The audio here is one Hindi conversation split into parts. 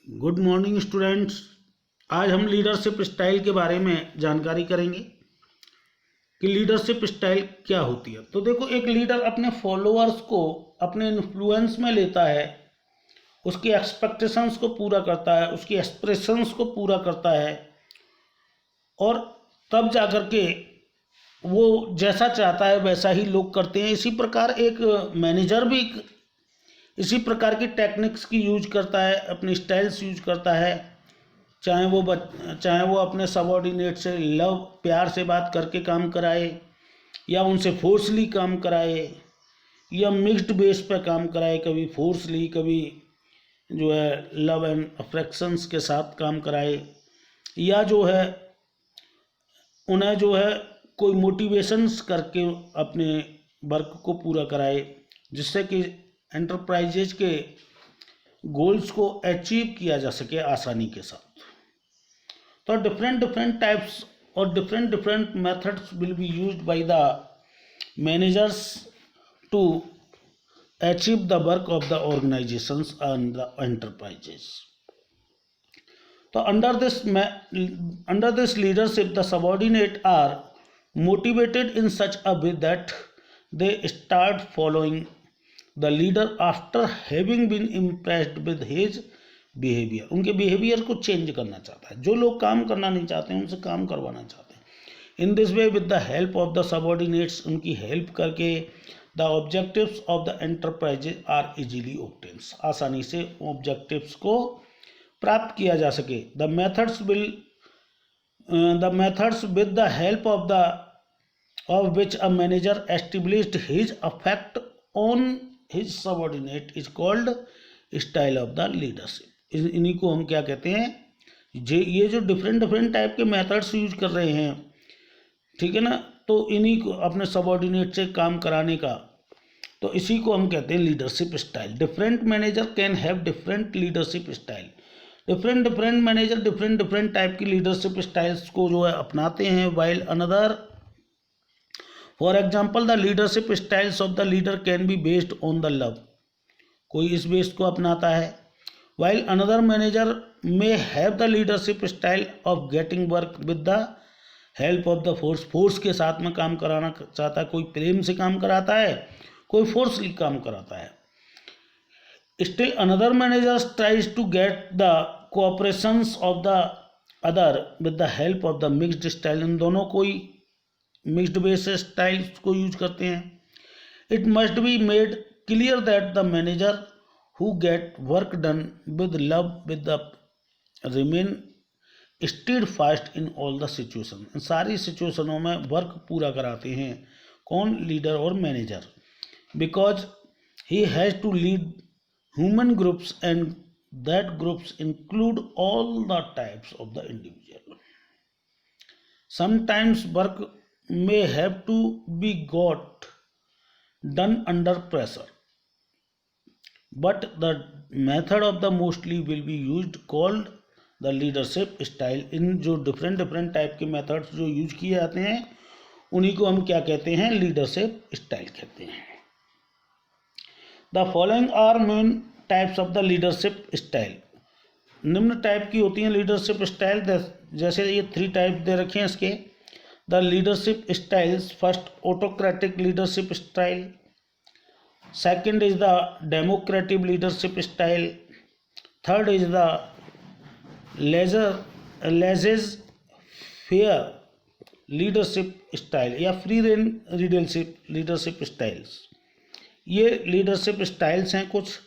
Good morning students. आज हम लीडरशिप स्टाइल के बारे में जानकारी करेंगे कि लीडरशिप स्टाइल क्या होती है। तो देखो, एक लीडर अपने फॉलोअर्स को अपने इन्फ्लुएंस में लेता है, उसकी एक्सपेक्टेशंस को पूरा करता है, उसकी एक्सप्रेशंस को पूरा करता है और तब जाकर के वो जैसा चाहता है वैसा ही लोग करते हैं। इसी प्रकार एक मैनेजर भी इसी प्रकार की टेक्निक्स की यूज करता है, अपनी स्टाइल्स यूज करता है। चाहे वो अपने सबॉर्डिनेट से प्यार से बात करके काम कराए, या उनसे फोर्सली काम कराए, या मिक्स्ड बेस पे काम कराए, कभी फोर्सली कभी जो है लव एंड अफेक्शंस के साथ काम कराए, या जो है उन्हें जो है कोई मोटिवेशंस करके अपने वर्क को पूरा कराए, जिससे कि एंटरप्राइजेज के गोल्स को अचीव किया जा सके आसानी के साथ। तो डिफरेंट टाइप्स और different methods will be used by the managers to achieve the work of the organisations and the enterprises. तो under this leadership, the subordinate are motivated in such a way that they start following the leader after having been impressed with his behaviour. उनके बिहेवियर को चेंज करना चाहता है। जो लोग काम करना नहीं चाहते हैं उनसे काम करवाना चाहते हैं। In this way with the help of the subordinates, उनकी हेल्प करके the objectives of the enterprises are easily obtains, आसानी से ऑब्जेक्टिव्स को प्राप्त किया जा सके। The methods with the help of which a manager established his affect on his subordinate is called style of the leadership. इन्हीं को हम क्या कहते हैं, ये जो डिफरेंट टाइप के मेथड्स यूज कर रहे हैं, ठीक है ना, तो इन्हीं को अपने सबॉर्डिनेट से काम कराने का, तो इसी को हम कहते हैं leadership style. Different manager can have different leadership style. Different manager different type की लीडरशिप स्टाइल्स को जो है अपनाते हैं। While another, for example, the leadership styles of the leader can be based on the love, कोई इस बेस्ड को अपनाता है। While another manager may have the leadership style of getting work with the help of the force के साथ में काम कराना चाहता है। कोई प्रेम से काम कराता है, कोई फोर्सली काम कराता है। Still another manager tries to get the cooperations of the other with the help of the mixed style. इन दोनों कोई मिक्स्ड बेस स्टाइल्स को यूज करते हैं। It must be made clear that the manager who get work done with love with the remain steadfast in all the situation। सारी सिचुएशनों में वर्क पूरा कराते हैं कौन, लीडर और manager. Because he has to lead human groups and that groups include all the types of the individual। sometimes work may have to be got done under pressure, but the method of the mostly will be used called the leadership style। इन जो डिफरेंट टाइप के मेथड्स जो यूज किए जाते हैं उन्हीं को हम क्या कहते हैं, लीडरशिप स्टाइल कहते हैं। The following are main types of the leadership style. निम्न टाइप की होती हैं लीडरशिप स्टाइल, जैसे ये 3 टाइप दे रखे हैं इसके। The leadership styles, first autocratic leadership style, second is the democratic leadership style, third is the laissez-faire leadership style या free rein leadership styles। ये लीडरशिप स्टाइल्स हैं कुछ।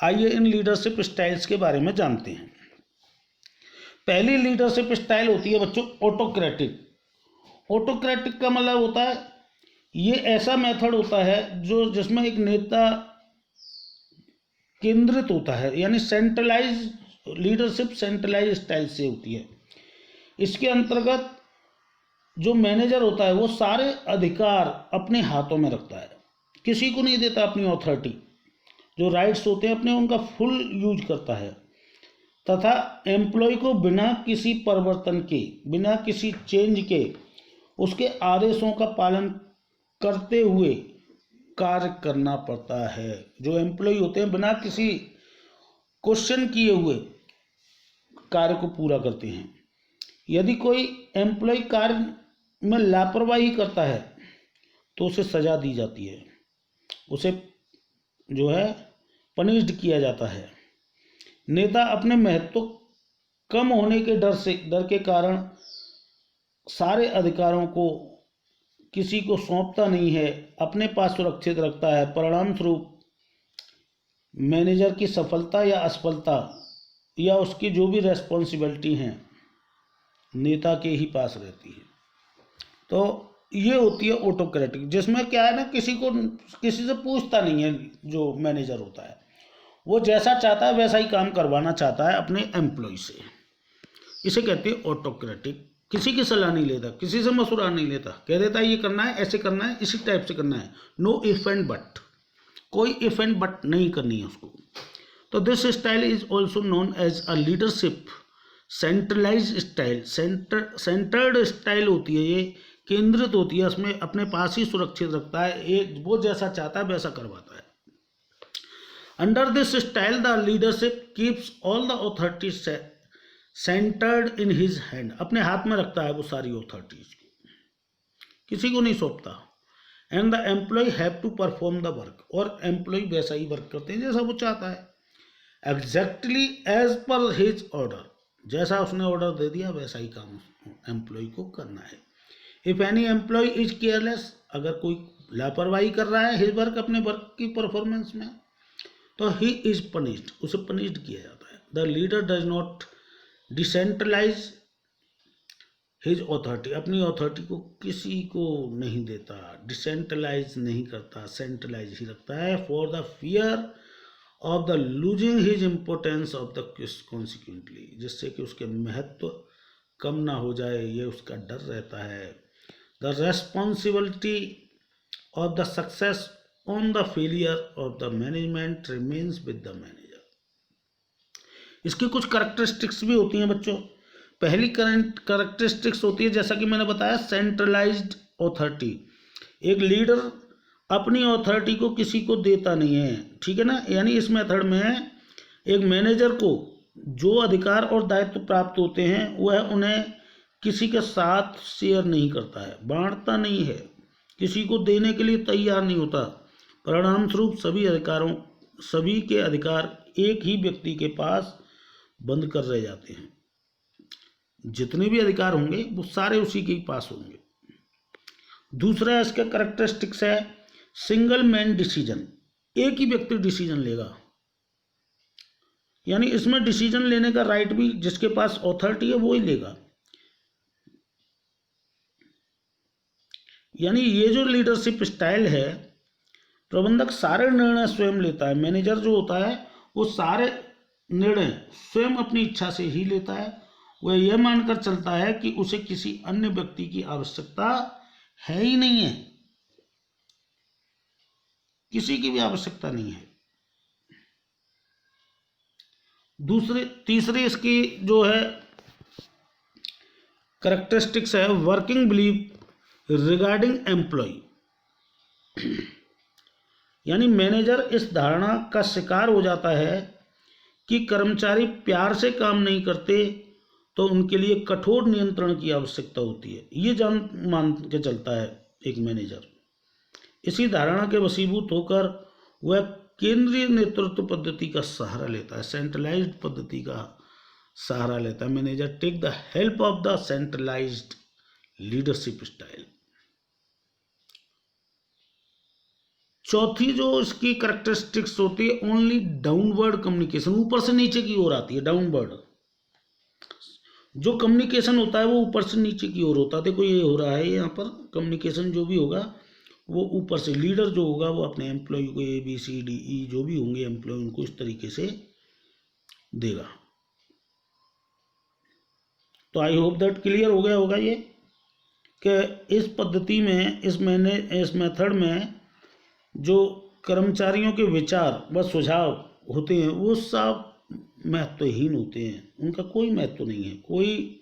आइए इन लीडरशिप स्टाइल्स के बारे में जानते हैं। पहली लीडरशिप स्टाइल होती है बच्चों ऑटोक्रेटिक। ऑटोक्रेटिक का मतलब होता है, ये ऐसा मेथड होता है जो जिसमें एक नेता केंद्रित होता है, यानी सेंट्रलाइज लीडरशिप सेंट्रलाइज स्टाइल से होती है। इसके अंतर्गत जो मैनेजर होता है वो सारे अधिकार अपने हाथों में रखता है, किसी को नहीं देता अपनी अथॉरिटी। जो राइट्स होते हैं अपने उनका फुल यूज करता है, तथा एम्प्लॉय को बिना किसी परिवर्तन के, बिना किसी चेंज के उसके आदेशों का पालन करते हुए कार्य करना पड़ता है। जो एम्प्लॉय होते हैं बिना किसी क्वेश्चन किए हुए कार्य को पूरा करते हैं। यदि कोई एम्प्लॉय कार्य में लापरवाही करता है तो उसे सजा दी जाती है, उसे जो है पनिश्ड किया जाता है। नेता अपने महत्व कम होने के डर के कारण सारे अधिकारों को किसी को सौंपता नहीं है, अपने पास सुरक्षित रखता है। परिणाम स्वरूप मैनेजर की सफलता या असफलता या उसकी जो भी रेस्पॉन्सिबिलिटी हैं नेता के ही पास रहती है। तो ये होती है ऑटोक्रेटिक, जिसमें क्या है ना, किसी से पूछता नहीं है। जो मैनेजर होता है वो जैसा चाहता है वैसा ही काम करवाना चाहता है अपने एम्प्लॉय से। इसे कहते हैं ऑटोक्रेटिक। किसी की सलाह नहीं लेता, किसी से मशवरा नहीं लेता, कह देता है ये करना है, ऐसे करना है, इसी टाइप से करना है। नो इफ एंड बट, कोई इफ एंड बट नहीं करनी है उसको। तो this style is also known as a leadership centralise style. Centred style होती है, ये केंद्रित होती है, उसमें अपने पास ही सुरक्षित रखता है, वो जैसा चाहता है वैसा करवाता है। Under this style the leadership keeps all the authorities centred in his hand. अपने हाथ में रखता है वो सारी ऑथोरिटीज को, किसी को नहीं सौंपता। And the employ have to perform the work, और एम्प्लॉय वैसा ही वर्क करते हैं जैसा वो चाहता है। Exactly as per his order, जैसा उसने ऑर्डर दे दिया वैसा ही काम एम्प्लॉय को करना है। If any employ is careless, अगर कोई लापरवाही कर रहा है हिज वर्क, अपने वर्क की परफॉर्मेंस में, तो ही इज पनिश्ड, उसे पनिश्ड किया जाता है। The leader does not decentralise his authority, अपनी ऑथोरिटी को किसी को नहीं देता, डिसेंट्रलाइज नहीं करता, सेंट्रलाइज ही रखता है। For the fear of the losing his importance of the consequently, जिससे कि उसके महत्व कम ना हो जाए, ये उसका डर रहता है। The responsibility of the success on the failure of the management remains with the manager. इसकी कुछ कैरेक्टरिस्टिक्स भी होती हैं बच्चों। पहली कैरेक्टरिस्टिक्स होती है, जैसा कि मैंने बताया, सेंट्रलाइज्ड ऑथोरिटी। एक लीडर अपनी ऑथोरिटी को किसी को देता नहीं है, ठीक है ना। यानी इस मेथड में एक मैनेजर को जो अधिकार और दायित्व प्राप्त होते हैं वह उन्हें किसी के साथ शेयर नहीं करता है, बांटता नहीं है, किसी को देने के लिए तैयार नहीं होता। परिणाम स्वरूप सभी के अधिकार एक ही व्यक्ति के पास बंद कर रह जाते हैं। जितने भी अधिकार होंगे वो सारे उसी के ही पास होंगे। दूसरा इसका कैरेक्टरिस्टिक्स है सिंगल मैन डिसीजन, एक ही व्यक्ति डिसीजन लेगा। यानी इसमें डिसीजन लेने का राइट भी जिसके पास ऑथोरिटी है वो ही लेगा। यानी ये जो लीडरशिप स्टाइल है, प्रबंधक सारे निर्णय स्वयं लेता है। मैनेजर जो होता है वो सारे निर्णय स्वयं अपनी इच्छा से ही लेता है। वह यह मानकर चलता है कि उसे किसी अन्य व्यक्ति की आवश्यकता है ही नहीं है, किसी की भी आवश्यकता नहीं है। तीसरी इसकी जो है कैरेक्टरिस्टिक्स है वर्किंग बिलीफ रिगार्डिंग एम्प्लॉय। यानी मैनेजर इस धारणा का शिकार हो जाता है कि कर्मचारी प्यार से काम नहीं करते तो उनके लिए कठोर नियंत्रण की आवश्यकता होती है। ये मान के चलता है एक मैनेजर। इसी धारणा के वशीभूत होकर वह केंद्रीय नेतृत्व पद्धति का सहारा लेता है, सेंट्रलाइज्ड पद्धति का सहारा लेता है। Manager take the help of the centralised leadership style. चौथी जो इसकी कैरेक्टरिस्टिक्स होती है ओनली डाउनवर्ड कम्युनिकेशन, ऊपर से नीचे की ओर आती है। डाउनवर्ड जो कम्युनिकेशन होता है वो ऊपर से नीचे की ओर होता है। देखो ये हो रहा है, यहाँ पर कम्युनिकेशन जो भी होगा वो ऊपर से, लीडर जो होगा वो अपने एम्प्लॉय को ABCDE जो भी होंगे एम्प्लॉय उनको इस तरीके से देगा। तो आई होप दैट क्लियर हो गया होगा ये कि इस पद्धति में, इस मेथड में जो कर्मचारियों के विचार व सुझाव होते हैं वो सब महत्वहीन होते हैं, उनका कोई महत्व नहीं है, कोई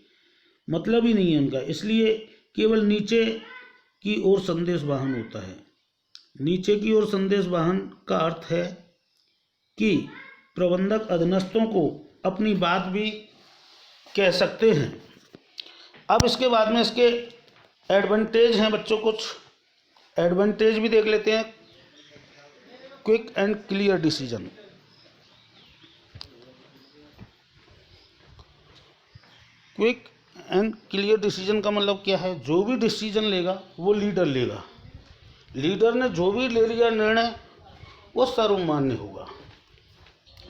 मतलब ही नहीं है उनका। इसलिए केवल नीचे की ओर संदेश वाहन होता है। नीचे की ओर संदेश वाहन का अर्थ है कि प्रबंधक अधीनस्थों को अपनी बात भी कह सकते हैं। अब इसके बाद में इसके एडवांटेज हैं बच्चों, कुछ एडवांटेज भी देख लेते हैं। Quick and clear decision. Quick and clear decision का मतलब क्या है? जो भी डिसीजन लेगा वो लीडर लेगा। लीडर ने जो भी ले लिया निर्णय वो सर्वमान्य होगा,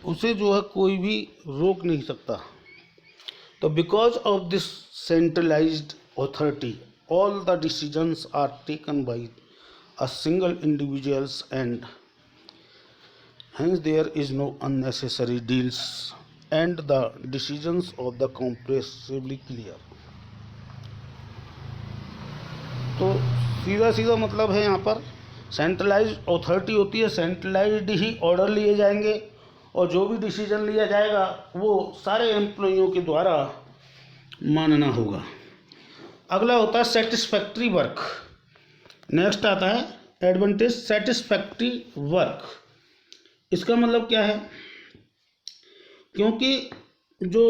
उसे जो है कोई भी रोक नहीं सकता। तो because of this centralised authority all the decisions are taken by a single individuals and hence there is no unnecessary deals and the decisions of the comprehensively clear। तो सीधा सीधा मतलब है यहाँ पर सेंट्रलाइज्ड अथॉरिटी होती है, सेंट्रलाइज्ड ही ऑर्डर लिए जाएंगे और जो भी डिसीजन लिया जाएगा वो सारे एम्प्लॉइयों के द्वारा मानना होगा। अगला होता है सेटिस्फैक्ट्री वर्क। नेक्स्ट आता है एडवांटेज सेटिस्फैक्ट्री वर्क। इसका मतलब क्या है? क्योंकि जो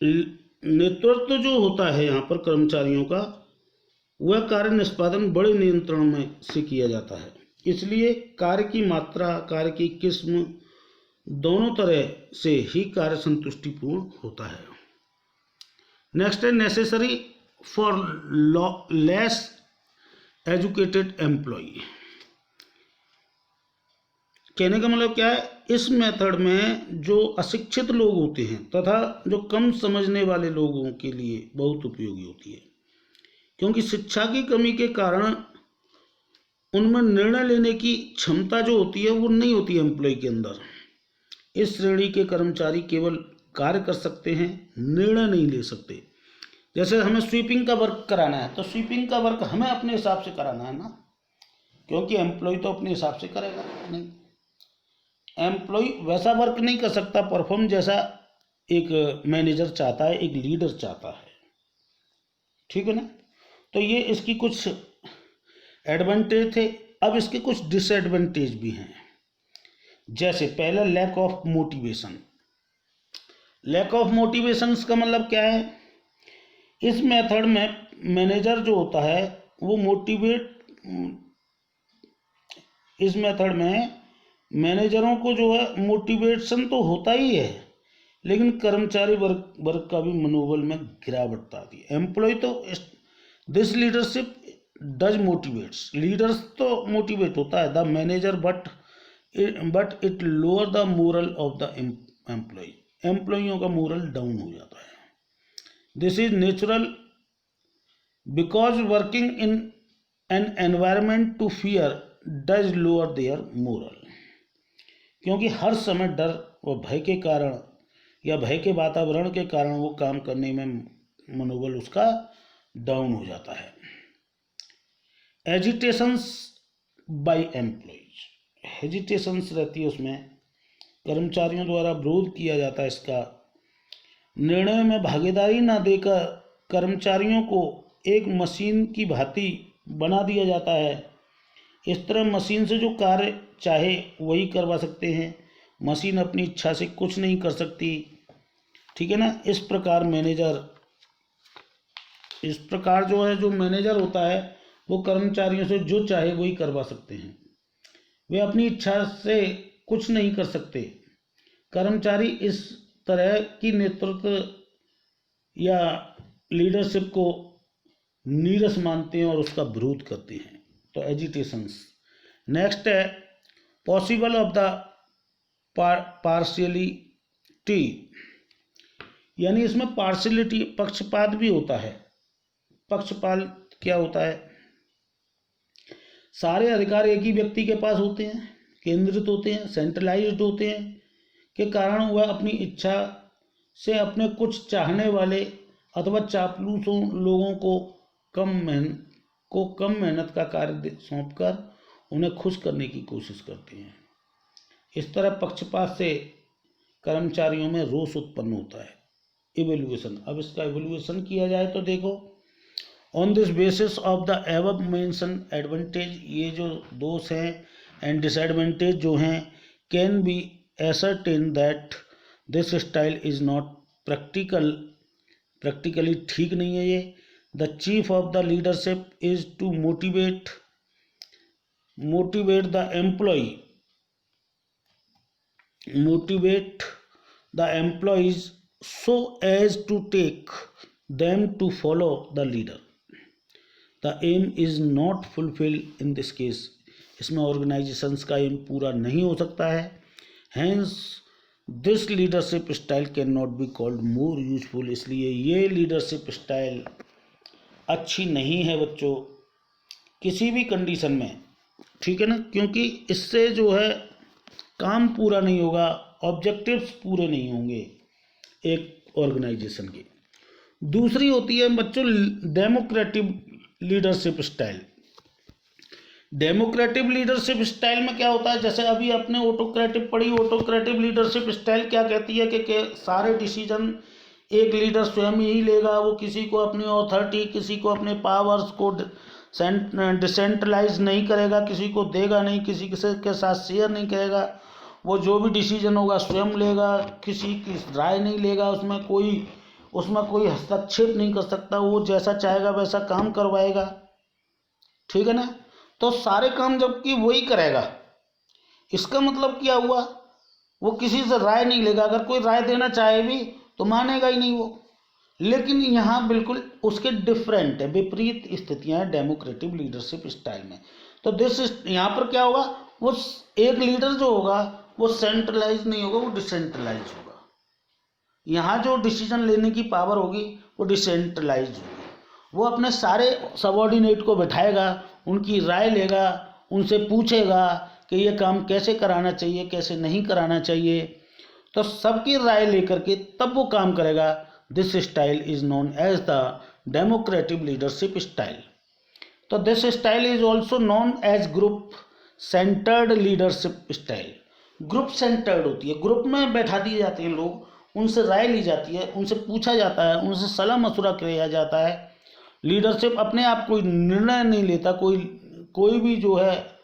नेतृत्व जो होता है यहाँ पर कर्मचारियों का, वह कार्य निष्पादन बड़े नियंत्रण में से किया जाता है, इसलिए कार्य की मात्रा, कार्य की किस्म दोनों तरह से ही कार्य संतुष्टिपूर्ण होता है। नेक्स्ट है necessary for less educated employ. कहने का मतलब क्या है? इस मेथड में जो अशिक्षित लोग होते हैं तथा जो कम समझने वाले लोगों के लिए बहुत उपयोगी होती है, क्योंकि शिक्षा की कमी के कारण उनमें निर्णय लेने की क्षमता जो होती है वो नहीं होती एम्प्लॉय के अंदर। इस श्रेणी के कर्मचारी केवल कार्य कर सकते हैं, निर्णय नहीं ले सकते। जैसे हमें स्वीपिंग का वर्क कराना है तो स्वीपिंग का वर्क हमें अपने हिसाब से कराना है ना, क्योंकि एम्प्लॉय तो अपने हिसाब से करेगा नहीं। एम्प्लॉय वैसा वर्क नहीं कर सकता परफॉर्म जैसा एक मैनेजर चाहता है, एक लीडर चाहता है। ठीक है ना? तो ये इसकी कुछ एडवांटेज थे। अब इसके कुछ डिसएडवांटेज भी हैं। जैसे पहला lack of motivation. Lack of motivation का मतलब क्या है? इस मेथड में मैनेजर जो होता है वो इस मेथड में मैनेजरों को जो है मोटिवेशन तो होता ही है, लेकिन कर्मचारी वर्ग का भी मनोबल में गिरावट आती है। एम्प्लॉय तो this leadership does motivates, leaders तो मोटिवेट होता है the manager but it lower the moral of the employ. एम्प्लॉइयों का मोरल डाउन हो जाता है। This is natural because working in an environment to fear does lower their moral. क्योंकि हर समय डर व भय के कारण या भय के वातावरण के कारण वो काम करने में मनोबल उसका डाउन हो जाता है। एजिटेशंस बाय एम्प्लॉयज, हेजिटेशंस रहती है उसमें, कर्मचारियों द्वारा विरोध किया जाता है इसका। निर्णय में भागीदारी न देकर कर्मचारियों को एक मशीन की भांति बना दिया जाता है। इस तरह मशीन से जो कार्य चाहे वही करवा सकते हैं, मशीन अपनी इच्छा से कुछ नहीं कर सकती। ठीक है ना? इस प्रकार जो है जो मैनेजर होता है वो कर्मचारियों से जो चाहे वही करवा सकते हैं, वे अपनी इच्छा से कुछ नहीं कर सकते। कर्मचारी इस तरह की नेतृत्व या लीडरशिप को नीरस मानते हैं और उसका विरोध करते हैं। तो एजिटेशंस। नेक्स्ट है पॉसिबल ऑफ द पार्शियलिटी, यानी इसमें पार्शियलिटी पक्षपात भी होता है। पक्षपात क्या होता है? सारे अधिकार एक ही व्यक्ति के पास होते हैं, केंद्रित होते हैं, सेंट्रलाइज्ड होते हैं, के कारण वह अपनी इच्छा से अपने कुछ चाहने वाले अथवा चापलूसों लोगों को कम मेहनत का कार्य सौंपकर उन्हें खुश करने की कोशिश करते हैं। इस तरह पक्षपात से कर्मचारियों में रोष उत्पन्न होता है। इवेल्युएशन, अब इसका इवेल्युएशन किया जाए तो देखो, on this basis of the above mention advantage, ये जो दोष हैं एंड डिसएडवांटेज जो हैं, can be ascertain that this style is not practical practically ठीक नहीं है ये। The chief of the leadership is to motivate the employ motivate the employees so as to take them to follow the leader. The aim is not fulfilled in this case. इसमें ऑर्गेनाइजेशंस का एम पूरा नहीं हो सकता है। Hence this leadership style cannot be called more useful। इसलिए ये लीडरशिप स्टाइल अच्छी नहीं है बच्चों किसी भी कंडीशन में, ठीक है ना, क्योंकि इससे जो है काम पूरा नहीं होगा, ऑब्जेक्टिव्स पूरे नहीं होंगे एक ऑर्गेनाइजेशन के। दूसरी होती है बच्चों democratic leadership style. Democratic leadership style में क्या होता है, जैसे अभी आपने ऑटोक्रेटिक पढ़ी, ऑटोक्रेटिक लीडरशिप स्टाइल क्या कहती है कि सारे डिसीजन एक लीडर स्वयं ही लेगा, वो किसी को अपनी ऑथोरिटी, किसी को अपने पावर्स को डिसेंट्रलाइज नहीं करेगा, किसी को देगा नहीं, किसी के साथ शेयर नहीं करेगा, वो जो भी डिसीजन होगा स्वयं लेगा, किसी की राय नहीं लेगा, उसमें कोई हस्तक्षेप नहीं कर सकता, वो जैसा चाहेगा वैसा काम करवाएगा, ठीक है ना। तो सारे काम जबकि वही करेगा, इसका मतलब क्या हुआ, वो किसी से राय नहीं लेगा, अगर कोई राय देना चाहे भी तो मानेगा ही नहीं वो। लेकिन यहाँ बिल्कुल उसके डिफरेंट है, विपरीत स्थितियाँ हैं डेमोक्रेटिक लीडरशिप स्टाइल में। तो यहाँ पर क्या होगा, वो एक लीडर जो होगा वो सेंट्रलाइज नहीं होगा, वो डिसेंट्रलाइज होगा। यहाँ जो डिसीजन लेने की पावर होगी वो डिसेंट्रलाइज होगी, वो अपने सारे सबऑर्डिनेट को बैठाएगा, उनकी राय लेगा, उनसे पूछेगा कि ये काम कैसे कराना चाहिए, कैसे नहीं कराना चाहिए, तो सबकी राय लेकर के तब वो काम करेगा। This style is known as the democratic leadership style. तो this style is also known as group centered leadership style. Group centered होती है, ग्रुप में बैठा दिए जाते हैं लोग, उनसे राय ली जाती है, उनसे पूछा जाता है, उनसे सलाह मशुरा किया जाता है। लीडरशिप अपने आप कोई निर्णय नहीं लेता, कोई भी जो है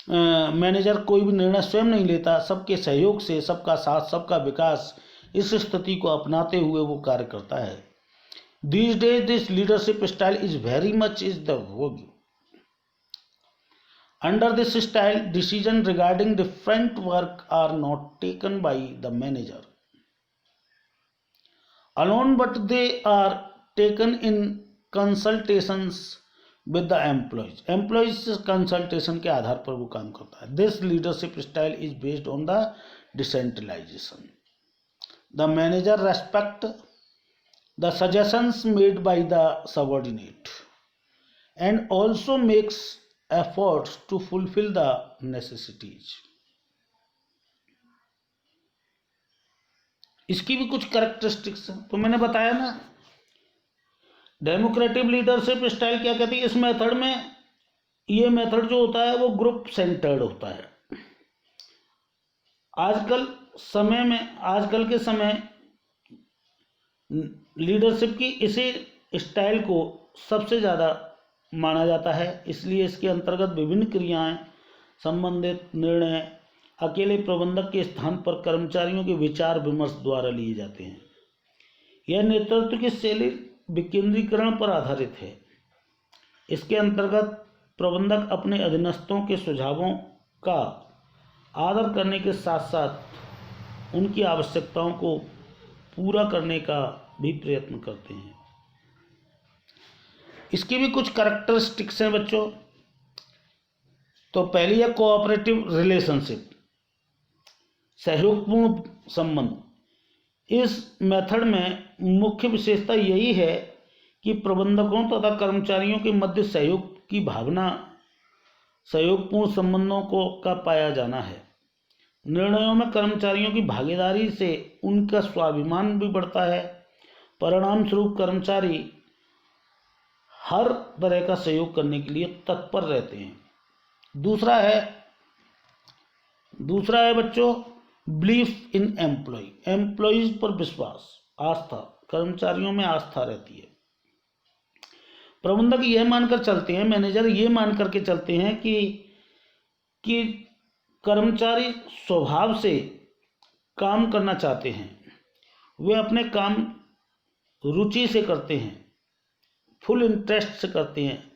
मैनेजर कोई भी निर्णय स्वयं नहीं लेता, सबके सहयोग से, सबका साथ, सबका विकास, इस स्थिति को अपनाते हुए वो कार्य करता है। These days this leadership style is very much is the vogue. Under this style, decisions regarding different work are not taken by the manager alone, but they are taken in consultations with the employees. Employees consultation के आधार पर वो काम करता है। This leadership style is based on the decentralization. The manager respect the suggestions made by the subordinate and also makes efforts to fulfill the necessities. इसकी भी कुछ कैरेक्टरिस्टिक्स हैं, तो मैंने बताया ना डेमोक्रेटिक लीडरशिप स्टाइल क्या कहती है। इस मेथड में, ये मेथड जो होता है वो ग्रुप सेंटर्ड होता है। आजकल के समय लीडरशिप की इसी स्टाइल को सबसे ज़्यादा माना जाता है, इसलिए इसके अंतर्गत विभिन्न क्रियाएं, संबंधित निर्णय अकेले प्रबंधक के स्थान पर कर्मचारियों के विचार विमर्श द्वारा लिए जाते हैं। यह नेतृत्व की शैली विकेंद्रीकरण पर आधारित है। इसके अंतर्गत प्रबंधक अपने अधीनस्थों के सुझावों का आदर करने के साथ साथ उनकी आवश्यकताओं को पूरा करने का भी प्रयत्न करते हैं। इसकी भी कुछ कैरेक्टरिस्टिक्स हैं बच्चों। तो पहली है कोऑपरेटिव रिलेशनशिप, सहयोगपूर्ण संबंध। इस मेथड में मुख्य विशेषता यही है कि प्रबंधकों तथा कर्मचारियों के मध्य सहयोग की भावना, सहयोगपूर्ण संबंधों का पाया जाना है। निर्णयों में कर्मचारियों की भागीदारी से उनका स्वाभिमान भी बढ़ता है। परिणाम स्वरूप कर्मचारी हर तरह का सहयोग करने के लिए तत्पर रहते हैं। दूसरा है बच्चों बिलीफ इन एम्प्लॉयज पर विश्वास, आस्था, कर्मचारियों में आस्था रहती है। प्रबंधक यह मानकर चलते हैं, मैनेजर ये मान करके चलते हैं कि कर्मचारी स्वभाव से काम करना चाहते हैं, वे अपने काम रुचि से करते हैं, फुल इंटरेस्ट से करते हैं,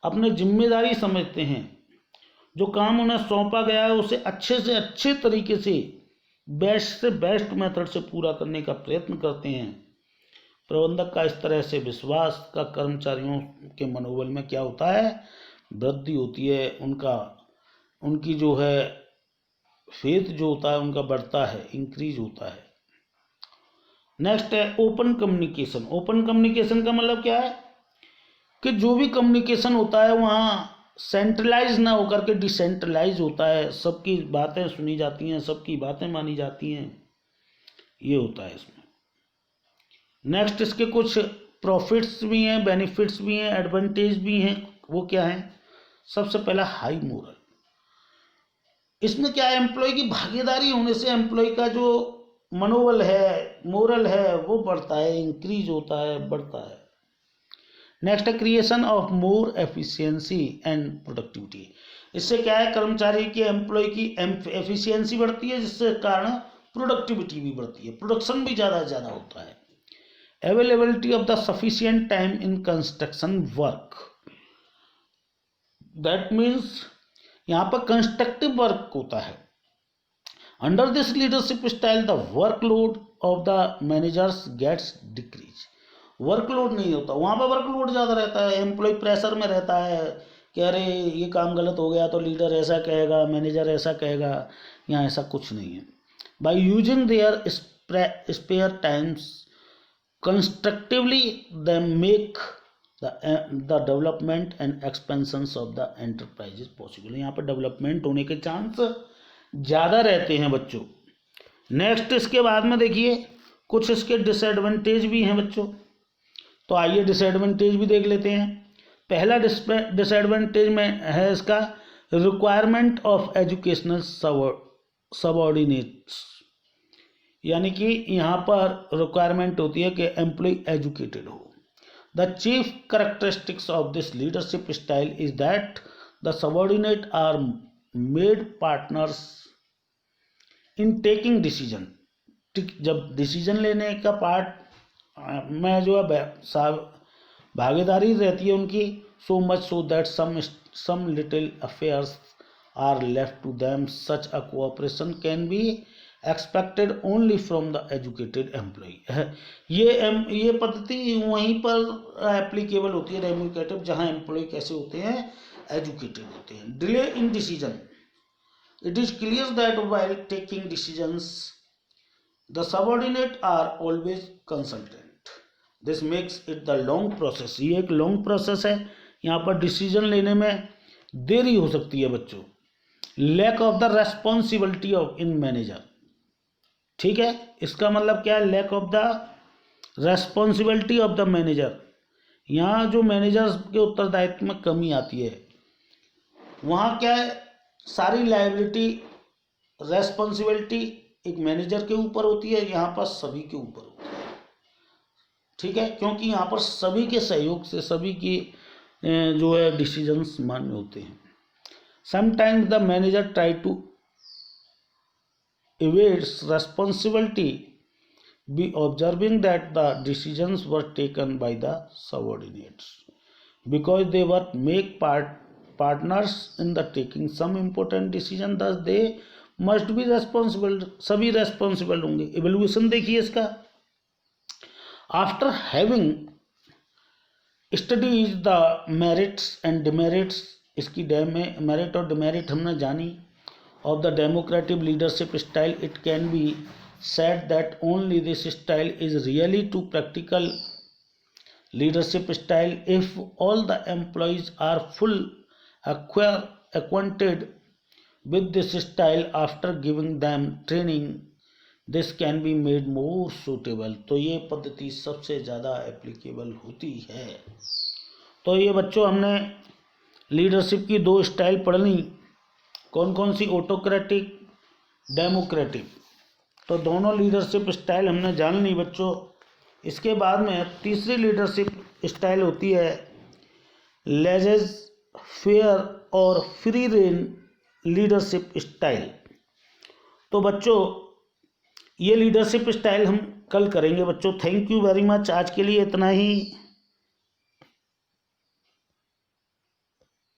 अपनी जिम्मेदारी समझते हैं, जो काम उन्हें सौंपा गया है उसे अच्छे से अच्छे तरीके से बेस्ट से बेस्ट मेथड से पूरा करने का प्रयत्न करते हैं। प्रबंधक का इस तरह से विश्वास का कर्मचारियों के मनोबल में क्या होता है, वृद्धि होती है, उनकी जो है फेथ जो होता है उनका बढ़ता है, इंक्रीज होता है। नेक्स्ट है ओपन कम्युनिकेशन। ओपन कम्युनिकेशन का मतलब क्या है कि जो भी कम्युनिकेशन होता है वहाँ सेंट्रलाइज ना होकर के डिसेंट्रलाइज होता है, सबकी बातें सुनी जाती हैं, सबकी बातें मानी जाती हैं, ये होता है इसमें। नेक्स्ट इसके कुछ प्रॉफिट्स भी हैं, बेनिफिट्स भी हैं, एडवांटेज भी हैं। वो क्या है? सबसे पहला हाई मोरल। इसमें क्या है, एम्प्लॉय की भागीदारी होने से एम्प्लॉय का जो मनोबल है, मोरल है, वो बढ़ता है, इंक्रीज होता है, बढ़ता है। नेक्स्ट है creation of more efficiency and productivity. इससे क्या है, कर्मचारी की एम्प्लॉय की एफिशिएंसी बढ़ती है, जिससे कारण प्रोडक्टिविटी भी बढ़ती है, प्रोडक्शन भी ज़्यादा से ज़्यादा होता है। Availability of the sufficient time in construction work, that means यहाँ पर कंस्ट्रक्टिव वर्क होता है। Under this leadership style the workload of the managers gets decrease. Workload नहीं होता वहाँ पर, वर्कलोड ज़्यादा रहता है, एम्प्लॉय प्रेशर में रहता है कि अरे ये काम गलत हो गया तो लीडर ऐसा कहेगा, मैनेजर ऐसा कहेगा। यहाँ ऐसा कुछ नहीं है। By using their spare times constructively they make the development and expansions of the enterprise possible. यहाँ पर डेवलपमेंट होने के चांस ज़्यादा रहते हैं बच्चों। नेक्स्ट इसके बाद में देखिए कुछ इसके डिसएडवांटेज भी हैं बच्चों, तो आइए डिसएडवांटेज भी देख लेते हैं। पहला डिसएडवांटेज में है इसका रिक्वायरमेंट ऑफ एजुकेशनल सबऑर्डिनेट्स, यानी कि यहाँ पर रिक्वायरमेंट होती है कि एम्प्लॉय एजुकेटेड हो। The chief characteristics of this leadership style is that the subordinate are made partners in taking decision. जब डिसीजन लेने का पार्ट में जो है भागीदारी रहती है उनकी, so much so that some little affairs are left to them, such a cooperation can be expected only from the educated employ. ये पद्धति वहीं पर एप्लीकेबल होती है रेम्युनरेटिव, जहां एम्प्लॉय कैसे होते हैं, एजुकेटेड होते हैं। Delay in decision, it is clear that while taking decisions the subordinate are always consultant, this makes it the long process. ये एक लॉन्ग प्रोसेस है, यहाँ पर डिसीजन लेने में देरी हो सकती है बच्चों। Lack of the responsibility of in manager, ठीक है, इसका मतलब क्या है, lack of the responsibility of the manager. यहाँ जो मैनेजर के उत्तरदायित्व में कमी आती है, वहाँ क्या है, सारी लायबिलिटी रेस्पॉन्सिबिलिटी एक मैनेजर के ऊपर होती है, यहाँ पर सभी के ऊपर होती है, ठीक है, क्योंकि यहाँ पर सभी के सहयोग से सभी की जो है डिसीजंस मान्य होते हैं। Sometimes the manager try to evades responsibility be observing that the decisions were taken by the subordinates because they were make partners in the taking some important decision, thus they must be responsible। सभी responsible होंगे। evaluation देखिए इसका, after having studied the merits and demerits, इसकी मेरिट और डिमेरिट हमने जानी of the democratic leadership style, it can be said that only this style is really to practical leadership style if all the employees are full acquainted with this style after giving them training, this can be made more suitable। तो ये पद्धति सबसे ज़्यादा एप्लीकेबल होती है। तो ये बच्चों हमने लीडरशिप की दो स्टाइल पढ़ ली, कौन कौन सी, ऑटोक्रेटिक, डेमोक्रेटिक। तो दोनों लीडरशिप स्टाइल हमने जान ली बच्चों। इसके बाद में तीसरी लीडरशिप स्टाइल होती है लेजेज फेयर और फ्री रेन लीडरशिप स्टाइल। तो बच्चों ये लीडरशिप स्टाइल हम कल करेंगे बच्चों। थैंक यू वेरी मच, आज के लिए इतना ही।